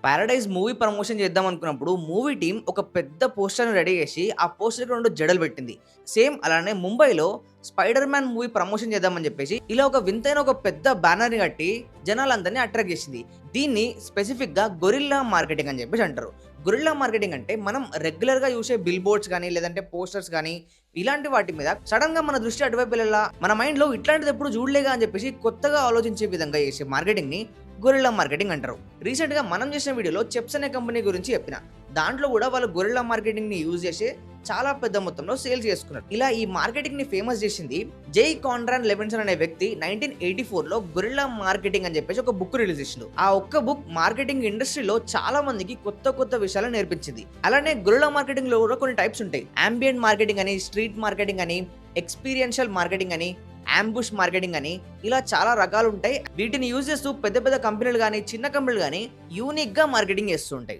'Paradise' movie promotion చేద్దాం అనుకున్నప్పుడు movie team ఒక పెద్ద పోస్టర్‌ని రెడీ చేసి, ఆ పోస్టర్‌కి 2 జడలు పెట్టింది. సేమ్ అలానే ముంబైలో 'స్పైడర్ మ్యాన్' మూవీ ప్రమోషన్ చేద్దామని చెప్పేసి, ఇలా ఒక వింతైన ఒక పెద్ద బ్యానర్‌ని కట్టి జనాలందరిని అట్రాక్ట్ చేసింది. దీన్ని స్పెసిఫిక్‌గా గొరిల్లా మార్కెటింగ్ అని చెప్పేసి అంటారు. గొరిల్లా మార్కెటింగ్ అంటే మనం రెగ్యులర్‌గా చూసే బిల్ బోర్డ్స్ గాని, లేదంటే పోస్టర్స్ గాని, ఇలాంటి వాటి మీద సడెన్‌గా మన దృష్టి అటువైపు వెళ్ళాలా, మన మైండ్‌లో ఇట్లాంటిది ఎప్పుడు చూడలేగా అని చెప్పేసి కొత్తగా ఆలోచించే విధంగా చేసే మార్కెటింగ్‌ని గొరిల్లా మార్కెటింగ్ అంటారు. రీసెంట్‌గా మనం చేసిన వీడియోలో చెప్స్ అనే కంపెనీ గురించి చెప్పిన. దాంట్లో కూడా వాళ్ళు గొరిల్లా మార్కెటింగ్‌ని యూజ్ చేసి చాలా పెద్ద మొత్తంలో సేల్స్ చేసుకున్నారు. ఇలా ఈ మార్కెటింగ్‌ని ఫేమస్ చేసింది జై కాన్రాడ్ లెవిన్సన్ అనే వ్యక్తి 1984లో గొరిల్లా మార్కెటింగ్ అని చెప్పేసి ఒక బుక్ రిలీజ్ చేసిండు. ఆ ఒక్క బుక్ మార్కెటింగ్ ఇండస్ట్రీలో చాలా మందికి కొత్త కొత్త విషయాలు నేర్పించింది. అలానే గొరిల్లా మార్కెటింగ్ లో కూడా కొన్ని టైప్స్ ఉంటాయి. అంబియంట్ మార్కెటింగ్ అని, స్ట్రీట్ మార్కెటింగ్ అని, ఎక్స్పీరియన్షియల్ మార్కెటింగ్ అని, అంబుష్ మార్కెటింగ్ అని, ఇలా చాలా రకాలు ఉంటాయి. వీటిని యూజ్ చేస్తూ పెద్ద పెద్ద కంపెనీలు గానీ, చిన్న కంపెనీలు గానీ యూనిక్ గా మార్కెటింగ్ చేస్తూ ఉంటాయి.